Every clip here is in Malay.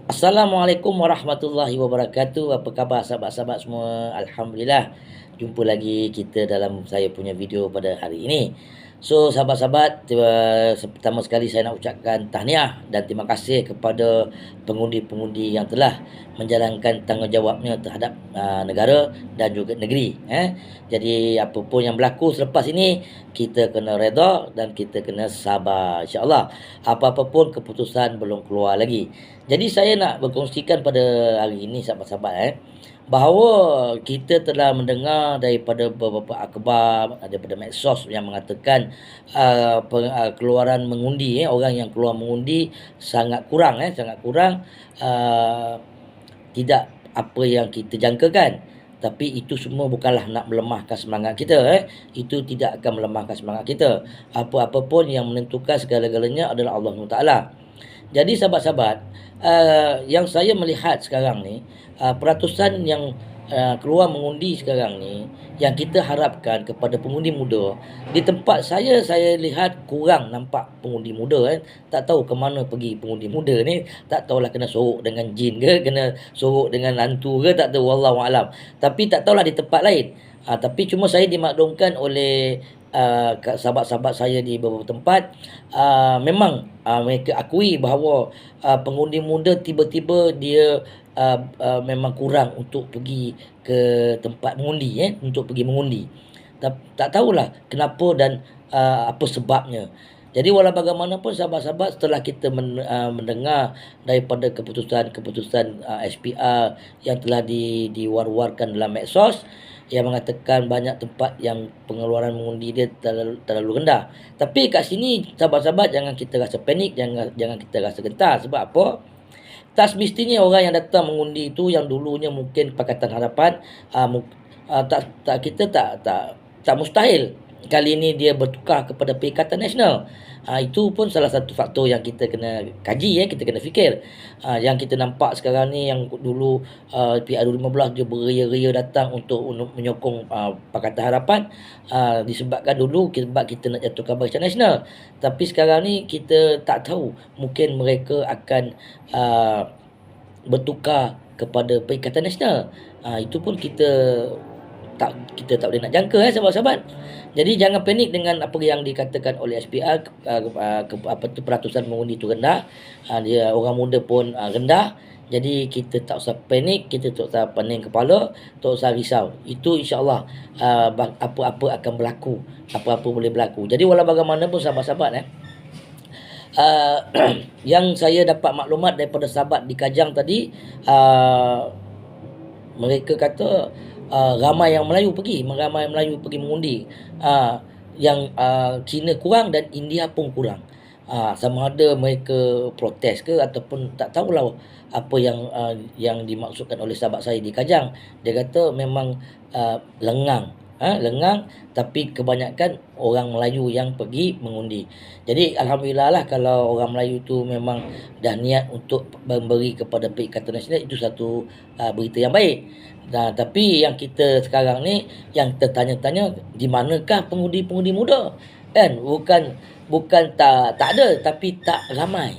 Assalamualaikum warahmatullahi wabarakatuh. Apa khabar sahabat-sahabat semua? Alhamdulillah. Jumpa lagi kita dalam saya punya video pada hari ini. So sahabat-sahabat, pertama sekali saya nak ucapkan tahniah dan terima kasih kepada pengundi-pengundi yang telah menjalankan tanggungjawabnya terhadap negara dan juga negeri. Jadi apa pun yang berlaku selepas ini, kita kena redha dan kita kena sabar, insya-Allah. Apa-apa pun keputusan belum keluar lagi. Jadi saya nak berkongsikan pada hari ini sahabat-sahabat, bahawa kita telah mendengar daripada beberapa akhbar, daripada medsos yang mengatakan keluaran mengundi, orang yang keluar mengundi sangat kurang, sangat kurang, uh, tidak apa yang kita jangkakan. Tapi itu semua bukanlah nak melemahkan semangat kita. Itu tidak akan melemahkan semangat kita. Apa-apa pun yang menentukan segala-galanya adalah Allah Taala. Jadi sahabat-sahabat, yang saya melihat sekarang ni, peratusan yang keluar mengundi sekarang ni, yang kita harapkan kepada pengundi muda. Di tempat saya lihat kurang nampak pengundi muda. Tak tahu ke mana pergi pengundi muda ni. Tak tahulah kena sorok dengan jin ke, kena sorok dengan hantu ke, tak tahu, wallahu alam. Tapi tak tahulah di tempat lain. Tapi cuma saya dimaklumkan oleh sahabat-sahabat saya di beberapa tempat, memang mereka akui bahawa pengundi muda tiba-tiba dia memang kurang untuk pergi ke tempat mengundi, untuk pergi mengundi. Tak tahulah kenapa dan apa sebabnya. Jadi walau bagaimanapun sahabat-sahabat, setelah kita mendengar daripada keputusan-keputusan SPR yang telah diwar-warkan dalam medsos, yang mengatakan banyak tempat yang pengeluaran mengundi dia terlalu rendah. Tapi kat sini sahabat-sahabat, jangan kita rasa panik, jangan kita rasa gentar. Sebab apa? Tak semestinya orang yang datang mengundi itu yang dulunya mungkin Pakatan Harapan, kita tak mustahil kali ini dia bertukar kepada Perikatan Nasional. Itu pun salah satu faktor yang kita kena kaji, kita kena fikir. Yang kita nampak sekarang ni, yang dulu PR2015 dia beria-ria datang untuk menyokong Pakatan Harapan, disebabkan dulu sebab kita nak jatuhkan Barisan Nasional. Tapi sekarang ni kita tak tahu, mungkin mereka akan bertukar kepada Perikatan Nasional. Itu pun kita tak boleh nak jangka, sahabat-sahabat. Jadi jangan panik dengan apa yang dikatakan oleh SPR, apa tu, peratusan mengundi tu rendah, dia orang muda pun rendah. Jadi kita tak usah panik, kita tak usah pening kepala, tak usah risau. Itu insya-Allah apa-apa akan berlaku, apa-apa boleh berlaku. Jadi walau bagaimanapun sahabat-sahabat, yang saya dapat maklumat daripada sahabat di Kajang tadi, mereka kata ramai Melayu pergi mengundi. Yang Cina kurang dan India pun kurang. Sama ada mereka protes ke ataupun tak tahulah apa yang dimaksudkan oleh sahabat saya di Kajang. Dia kata memang lengang, tapi kebanyakan orang Melayu yang pergi mengundi. Jadi alhamdulillah lah kalau orang Melayu tu memang dah niat untuk memberi kepada Perikatan Nasional, itu satu berita yang baik. Tapi yang kita sekarang ni, yang tertanya-tanya, di manakah pengundi-pengundi muda? Kan bukan tak ada, tapi tak ramai.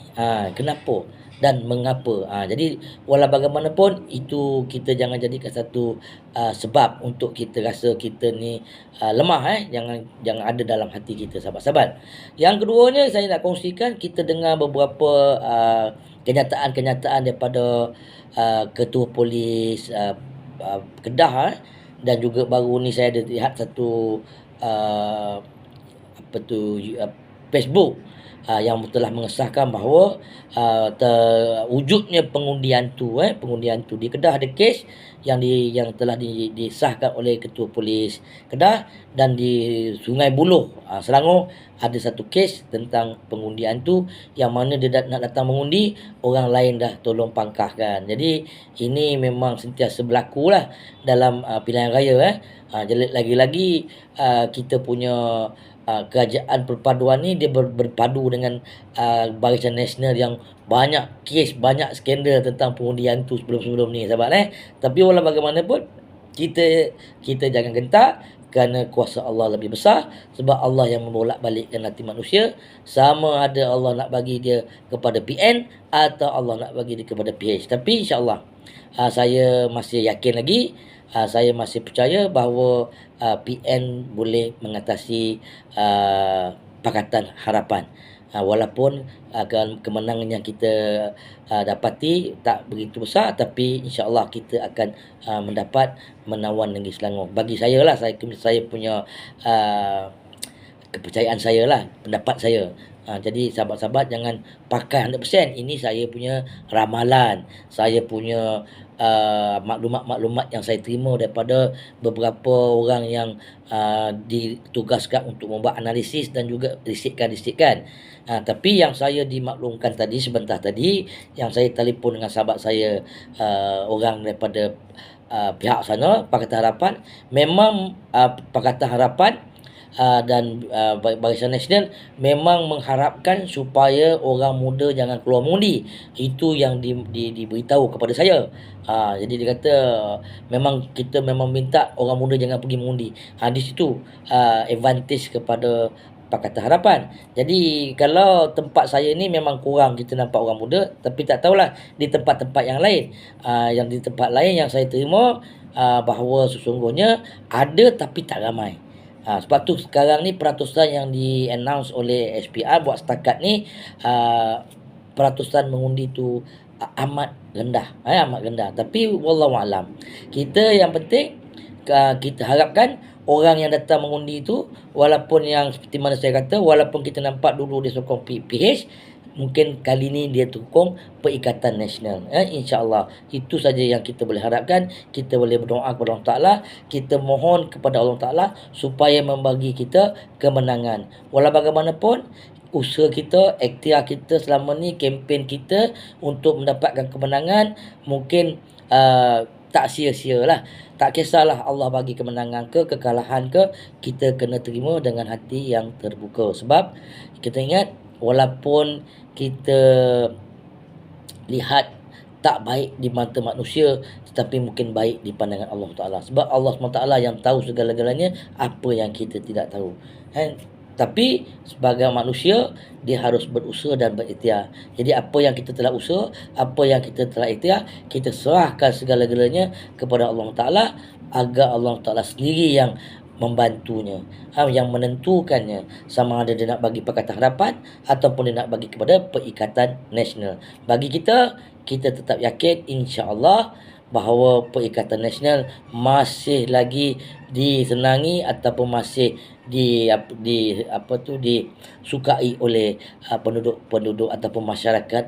Kenapa dan mengapa? Jadi walau bagaimanapun, itu kita jangan jadikan satu sebab untuk kita rasa kita ni lemah. Jangan ada dalam hati kita, sahabat-sahabat. Yang keduanya, saya nak kongsikan, kita dengar beberapa kenyataan-kenyataan daripada Ketua Polis Kedah, dan juga baru ni saya ada lihat satu Facebook yang telah mengesahkan bahawa terwujudnya pengundian tu di Kedah. Ada kes yang telah disahkan oleh Ketua Polis Kedah, dan di Sungai Buloh, Selangor, ada satu kes tentang pengundian tu, yang mana dia nak datang mengundi, orang lain dah tolong pangkahkan. Jadi ini memang sentiasa berlaku lah dalam pilihan raya. Jadi lagi-lagi kita punya kerajaan perpaduan ni, dia berpadu dengan Barisan Nasional yang banyak kes, banyak skandal tentang pengundian tu sebelum-sebelum ni, sahabat. Tapi walau bagaimanapun, kita jangan gentar, kerana kuasa Allah lebih besar, sebab Allah yang membolak-balikkan hati manusia. Sama ada Allah nak bagi dia kepada PN atau Allah nak bagi dia kepada PH. Tapi insya-Allah saya masih yakin lagi, saya masih percaya bahawa PN boleh mengatasi Pakatan Harapan. Walaupun kemenangan yang kita dapati tak begitu besar, tapi insya-Allah kita akan mendapat menawan negeri Selangor. Bagi saya lah, saya punya kepercayaan saya lah, pendapat saya. Jadi sahabat-sahabat jangan pakai 100%. Ini saya punya ramalan, saya punya maklumat-maklumat yang saya terima daripada beberapa orang yang ditugaskan untuk membuat analisis dan juga risikan-risikan. Tapi yang saya dimaklumkan tadi sebentar tadi, yang saya telefon dengan sahabat saya, orang daripada pihak sana, Pakatan Harapan, memang Pakatan Harapan dan Barisan Nasional memang mengharapkan supaya orang muda jangan keluar mengundi. Itu yang diberitahu kepada saya. Jadi dia kata kita memang minta orang muda jangan pergi mengundi. Di situ advantage kepada Pakatan Harapan. Jadi kalau tempat saya ni memang kurang kita nampak orang muda, tapi tak tahulah di tempat-tempat yang lain. Yang di tempat lain yang saya terima bahawa sesungguhnya ada tapi tak ramai. Sebab tu sekarang ni peratusan yang di-announce oleh SPR buat setakat ni, peratusan mengundi tu amat rendah. Amat rendah. Tapi wallahualam, kita yang penting kita harapkan orang yang datang mengundi itu, walaupun yang seperti mana saya kata, walaupun kita nampak dulu dia sokong PH, mungkin kali ni dia sokong Perikatan Nasional. InsyaAllah itu saja yang kita boleh harapkan. Kita boleh berdoa kepada Allah Ta'ala, kita mohon kepada Allah Ta'ala supaya membagi kita kemenangan. Walau bagaimanapun usaha kita, ikhtiar kita selama ni, kempen kita untuk mendapatkan kemenangan mungkin tak sia-sia lah. Tak kisahlah Allah bagi kemenangan ke kekalahan ke, kita kena terima dengan hati yang terbuka. Sebab kita ingat, walaupun kita lihat tak baik di mata manusia, tetapi mungkin baik di pandangan Allah Ta'ala. Sebab Allah SWT yang tahu segala-galanya, apa yang kita tidak tahu. Tapi sebagai manusia, dia harus berusaha dan berikhtiar. Jadi apa yang kita telah usaha, apa yang kita telah ikhtiar, kita serahkan segala-galanya kepada Allah Ta'ala, agar Allah Ta'ala sendiri yang membantunya, yang menentukannya, sama ada dia nak bagi Pakatan Harapan ataupun dia nak bagi kepada Perikatan Nasional. Bagi kita tetap yakin insya-Allah bahawa Perikatan Nasional masih lagi disenangi ataupun masih disukai oleh penduduk ataupun masyarakat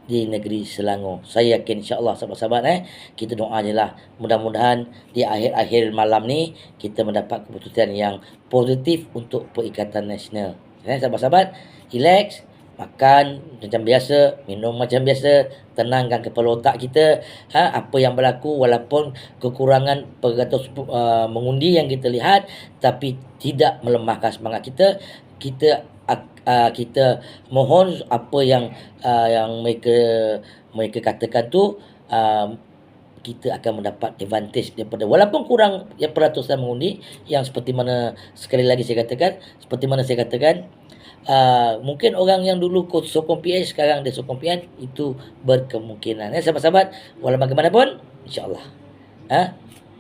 di negeri Selangor. Saya yakin insya-Allah sahabat-sahabat, kita doa jelah mudah-mudahan di akhir-akhir malam ni kita mendapat keputusan yang positif untuk Perikatan Nasional. Sahabat-sahabat, relax, makan macam biasa, minum macam biasa, tenangkan kepala otak kita. Apa yang berlaku, walaupun kekurangan peratus mengundi yang kita lihat, tapi tidak melemahkan semangat kita. Kita mohon apa yang mereka katakan tu, kita akan mendapat advantage daripada, walaupun kurang yang peratusan mengundi, yang seperti mana sekali lagi saya katakan, mungkin orang yang dulu sokong PH sekarang dia sokong PN, itu berkemungkinan. Sahabat-sahabat, walau bagaimanapun insya-Allah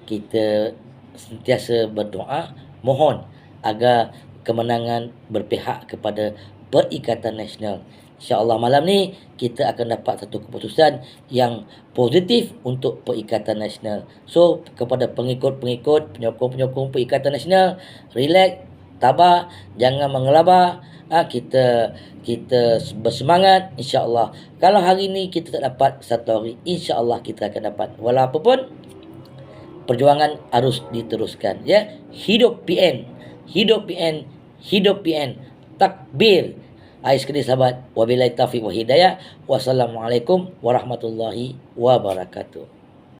kita sentiasa berdoa, mohon agar kemenangan berpihak kepada Perikatan Nasional. InsyaAllah malam ni kita akan dapat satu keputusan yang positif untuk Perikatan Nasional. So kepada pengikut-pengikut, penyokong-penyokong Perikatan Nasional, relax, tabah, jangan mengelabah. Kita bersemangat, insya-Allah. Kalau hari ni kita tak dapat, satu hari insya-Allah kita akan dapat. Walaupun perjuangan harus diteruskan, ya. Hidup PN, hidup PN, hidup PN. Takbir. Sekali sahabat, wabillahi taufiq wa hidayah. Wassalamualaikum warahmatullahi wabarakatuh.